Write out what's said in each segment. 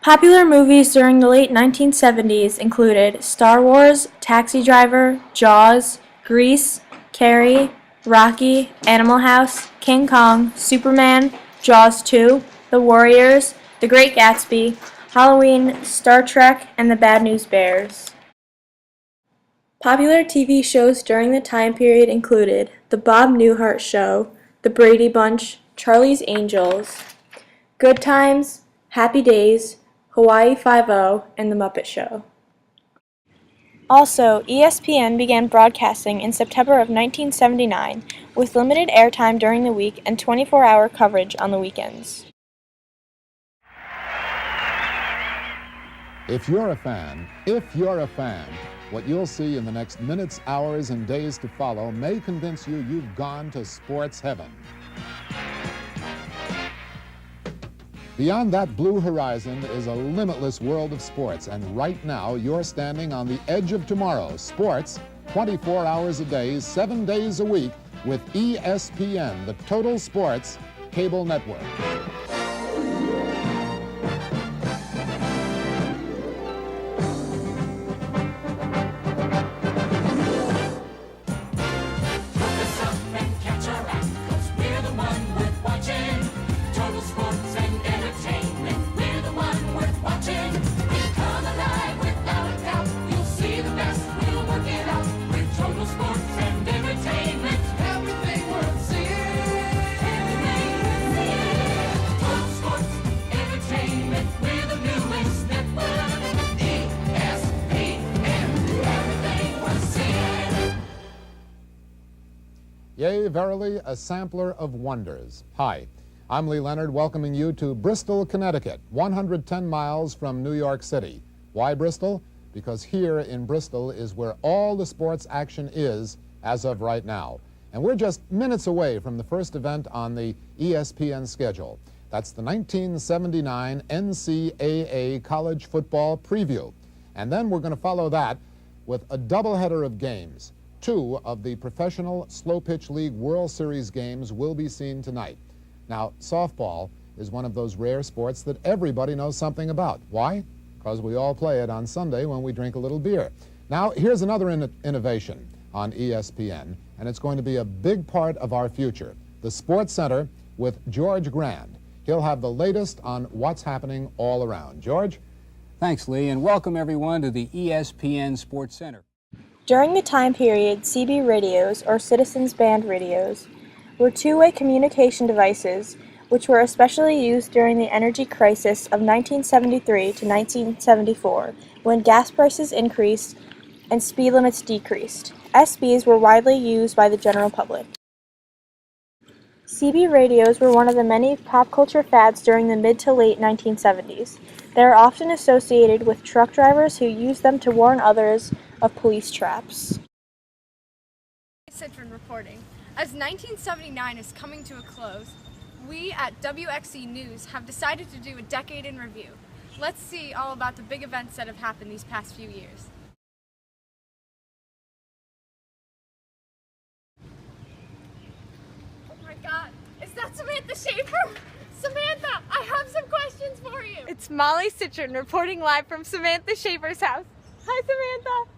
Popular movies during the late 1970s included Star Wars, Taxi Driver, Jaws, Grease, Carrie, Rocky, Animal House, King Kong, Superman, Jaws 2, The Warriors, The Great Gatsby, Halloween, Star Trek, and The Bad News Bears. Popular TV shows during the time period included The Bob Newhart Show, The Brady Bunch, Charlie's Angels, Good Times, Happy Days, Hawaii Five-0, and The Muppet Show. Also, ESPN began broadcasting in September of 1979 with limited airtime during the week and 24-hour coverage on the weekends. If you're a fan, what you'll see in the next minutes, hours, and days to follow may convince you you've gone to sports heaven. Beyond that blue horizon is a limitless world of sports, and right now you're standing on the edge of tomorrow. Sports, 24 hours a day, 7 days a week, with ESPN, the Total Sports Cable Network. Yea, verily, a sampler of wonders. Hi, I'm Lee Leonard, welcoming you to Bristol, Connecticut, 110 miles from New York City. Why Bristol? Because here in Bristol is where all the sports action is as of right now. And we're just minutes away from the first event on the ESPN schedule. That's the 1979 NCAA College Football Preview. And then we're going to follow that with a doubleheader of games. 2 of the Professional Slow Pitch League World Series games will be seen tonight. Now, softball is one of those rare sports that everybody knows something about. Why? Because we all play it on Sunday when we drink a little beer. Now, here's another innovation on ESPN, and it's going to be a big part of our future. The Sports Center with George Grand. He'll have the latest on what's happening all around. George? Thanks, Lee, and welcome everyone to the ESPN Sports Center. During the time period, CB radios, or citizens band radios, were two-way communication devices which were especially used during the energy crisis of 1973 to 1974, when gas prices increased and speed limits decreased. SBs were widely used by the general public. CB radios were one of the many pop culture fads during the mid to late 1970s. They are often associated with truck drivers who used them to warn others of police traps. Citron reporting. As 1979 is coming to a close, we at WXE News have decided to do a decade in review. Let's see all about the big events that have happened these past few years. Oh my God, is that Samantha Schaefer? Samantha, I have some questions for you. It's Molly Citron reporting live from Samantha Schaefer's house. Hi, Samantha.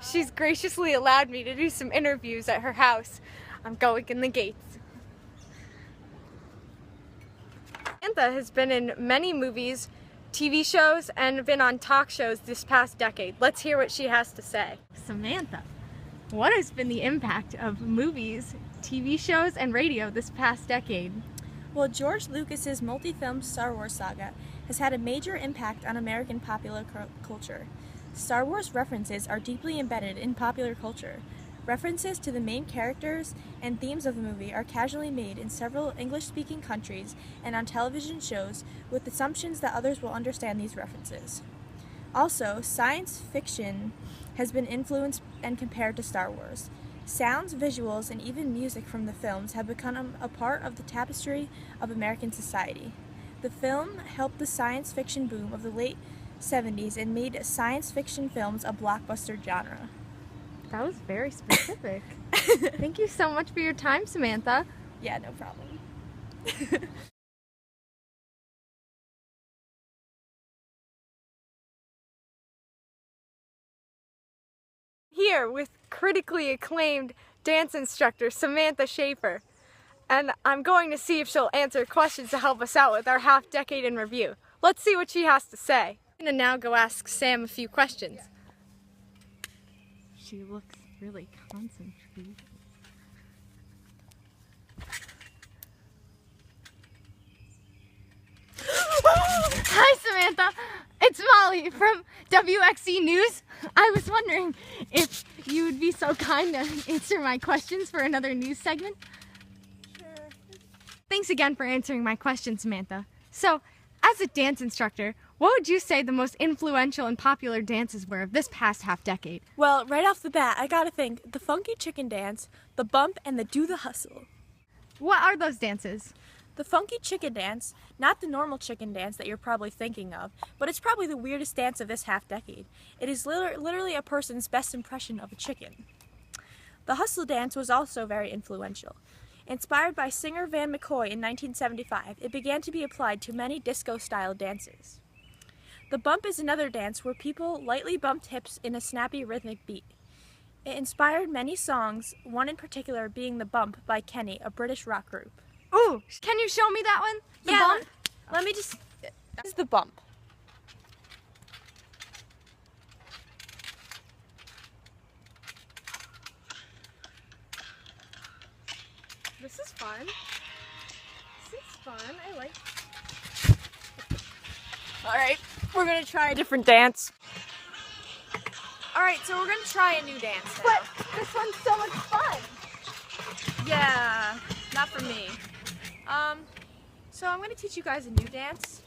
She's graciously allowed me to do some interviews at her house. I'm going in the gates. Samantha has been in many movies, TV shows, and been on talk shows this past decade. Let's hear what she has to say. Samantha, what has been the impact of movies, TV shows, and radio this past decade? Well, George Lucas's multi-film Star Wars saga has had a major impact on American popular culture. Star Wars references are deeply embedded in popular culture. References to the main characters and themes of the movie are casually made in several English-speaking countries and on television shows with assumptions that others will understand these references. Also, science fiction has been influenced and compared to Star Wars. Sounds, visuals, and even music from the films have become a part of the tapestry of American society. The film helped the science fiction boom of the late 70s and made science fiction films a blockbuster genre. That was very specific. Thank you so much for your time, Samantha. Yeah, no problem. here with critically acclaimed dance instructor Samantha Schaefer, and I'm going to see if she'll answer questions to help us out with our half-decade in review. Let's see what she has to say. I'm going to now go ask Sam a few questions. She looks really concentrated. Hi, Samantha. It's Molly from WXE News. I was wondering if you would be so kind to answer my questions for another news segment. Sure. Thanks again for answering my question, Samantha. So, as a dance instructor, what would you say the most influential and popular dances were of this past half-decade? Well, right off the bat, I gotta think the funky chicken dance, the bump, and the do the hustle. What are those dances? The funky chicken dance, not the normal chicken dance that you're probably thinking of, but it's probably the weirdest dance of this half-decade. It is literally a person's best impression of a chicken. The hustle dance was also very influential. Inspired by singer Van McCoy in 1975, it began to be applied to many disco-style dances. The bump is another dance where people lightly bumped hips in a snappy rhythmic beat. It inspired many songs, one in particular being The Bump by Kenny, a British rock group. Ooh, can you show me that one? The Yeah, bump? Let me just... This is the bump. This is fun. This is fun. I like. Alright, we're gonna try a different dance. Alright, so we're gonna try a new dance now. But this one's so much fun. Yeah, not for me. So I'm gonna teach you guys a new dance.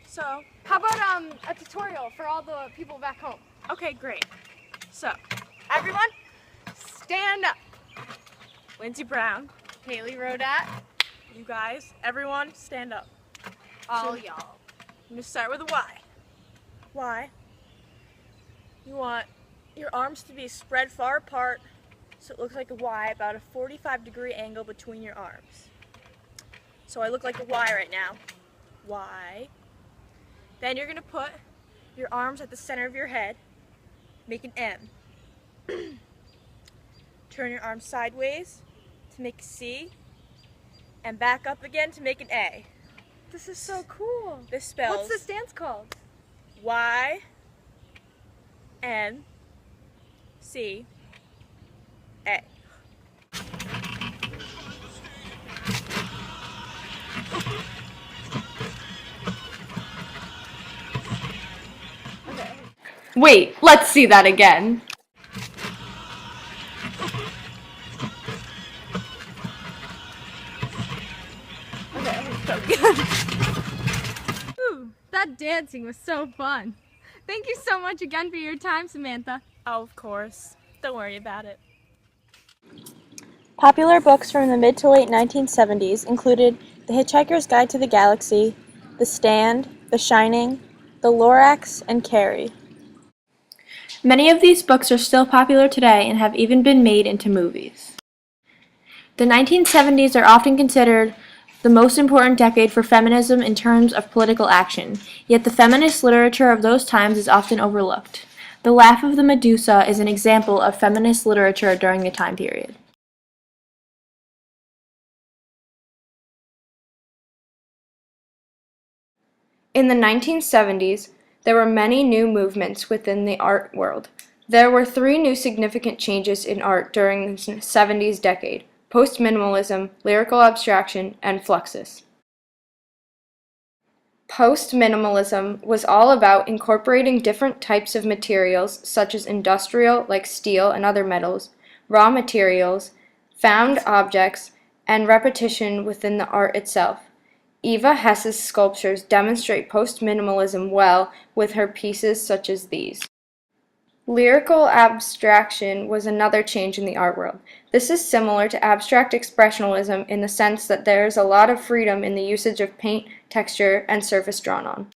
So, How about a tutorial for all the people back home? okay, great. So, Everyone, stand up. Lindsey Brown, Haley Rodat, you guys, everyone, stand up. all So- y'all. I'm gonna start with a Y. Y. You want your arms to be spread far apart so it looks like a Y, about a 45-degree angle between your arms. So I look like a Y right now. Y. Then you're gonna put your arms at the center of your head, make an M. Turn your arms sideways to make a C, and back up again to make an A. This is so cool. This spells What's this dance called? Y N C A. Wait, let's see that again. Ooh, that dancing was so fun. Thank you so much again for your time, Samantha. Oh, of course. Don't worry about it. Popular books from the mid to late 1970s included The Hitchhiker's Guide to the Galaxy, The Stand, The Shining, The Lorax, and Carrie. Many of these books are still popular today and have even been made into movies. The 1970s are often considered the most important decade for feminism in terms of political action, yet the feminist literature of those times is often overlooked. The Laugh of the Medusa is an example of feminist literature during the time period. In the 1970s, there were many new movements within the art world. There were three new significant changes in art during the 70s decade: post-minimalism, lyrical abstraction, and fluxus. Post-minimalism was all about incorporating different types of materials such as industrial, like steel and other metals, raw materials, found objects, and repetition within the art itself. Eva Hess's sculptures demonstrate post-minimalism well with her pieces such as these. Lyrical abstraction was another change in the art world. This is similar to abstract expressionism in the sense that there is a lot of freedom in the usage of paint, texture, and surface drawn on.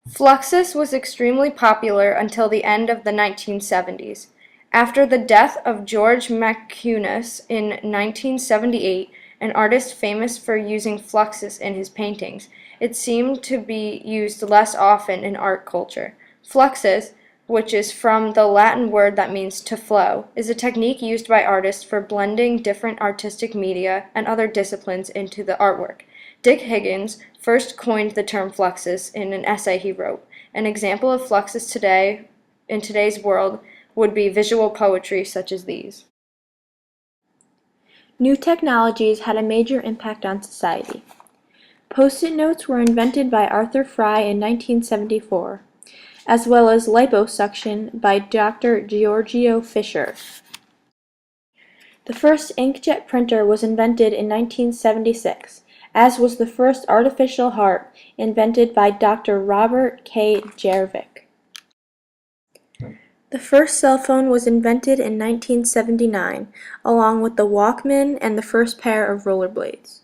Fluxus was extremely popular until the end of the 1970s. After the death of George Macunis in 1978, an artist famous for using fluxus in his paintings, it seemed to be used less often in art culture. Fluxus, which is from the Latin word that means to flow, is a technique used by artists for blending different artistic media and other disciplines into the artwork. Dick Higgins first coined the term fluxus in an essay he wrote. An example of fluxus today, in today's world, would be visual poetry such as these. New technologies had a major impact on society. Post-it notes were invented by Arthur Fry in 1974, as well as liposuction by Dr. Giorgio Fischer. The first inkjet printer was invented in 1976, as was the first artificial heart invented by Dr. Robert K. Jarvik. The first cell phone was invented in 1979, along with the Walkman and the first pair of rollerblades.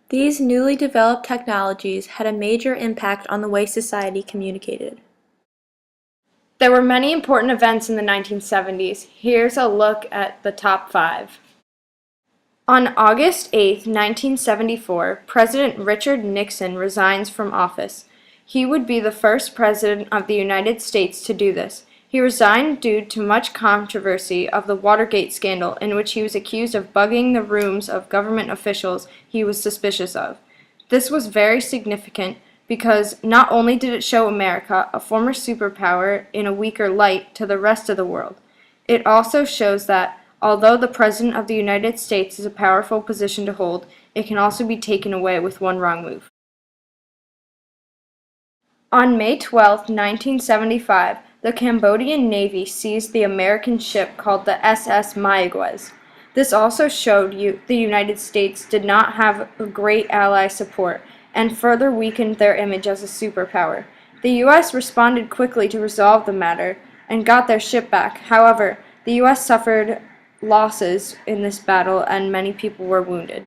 These newly developed technologies had a major impact on the way society communicated. There were many important events in the 1970s. Here's a look at the top 5. On August 8, 1974, President Richard Nixon resigns from office. He would be the first president of the United States to do this. He resigned due to much controversy of the Watergate scandal, in which he was accused of bugging the rooms of government officials he was suspicious of. This was very significant because not only did it show America, a former superpower, in a weaker light to the rest of the world, it also shows that, although the President of the United States is a powerful position to hold, it can also be taken away with one wrong move. On May 12, 1975, the Cambodian Navy seized the American ship called the SS Mayaguez. This also showed the United States did not have a great ally support and further weakened their image as a superpower. The U.S. responded quickly to resolve the matter and got their ship back. However, the U.S. suffered losses in this battle and many people were wounded.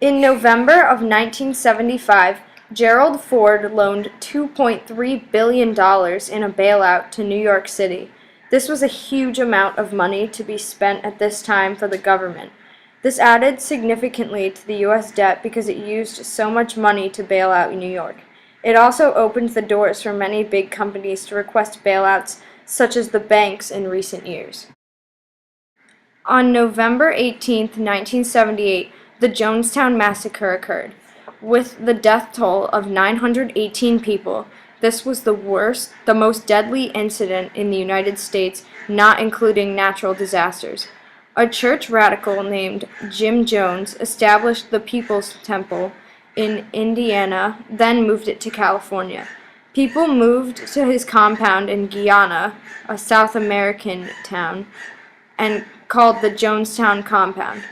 In November of 1975, Gerald Ford loaned $2.3 billion in a bailout to New York City. This was a huge amount of money to be spent at this time for the government. This added significantly to the U.S. debt because it used so much money to bail out New York. It also opened the doors for many big companies to request bailouts, such as the banks in recent years. On November 18, 1978, the Jonestown Massacre occurred. With the death toll of 918 people, this was the most deadly incident in the United States, not including natural disasters. A church radical named Jim Jones established the People's Temple in Indiana, then moved it to California. People moved to his compound in Guyana, a South American town, and called the Jonestown Compound.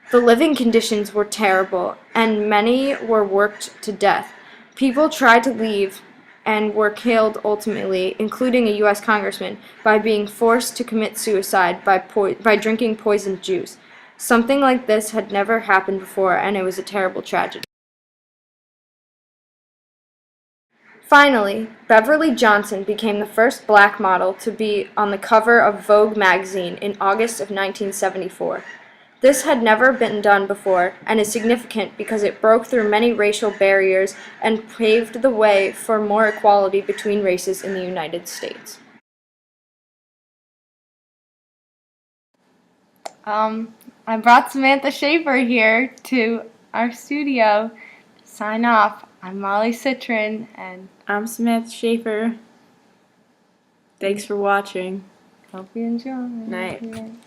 The living conditions were terrible, and many were worked to death. People tried to leave and were killed ultimately, including a U.S. congressman, by being forced to commit suicide by drinking poisoned juice. Something like this had never happened before, and it was a terrible tragedy. Finally, Beverly Johnson became the first black model to be on the cover of Vogue magazine in August of 1974. This had never been done before and is significant because it broke through many racial barriers and paved the way for more equality between races in the United States. I brought Samantha Schaefer here to our studio to sign off. I'm Molly Citron, and I'm Samantha Schaefer. Thanks for watching. hope you enjoy. Night.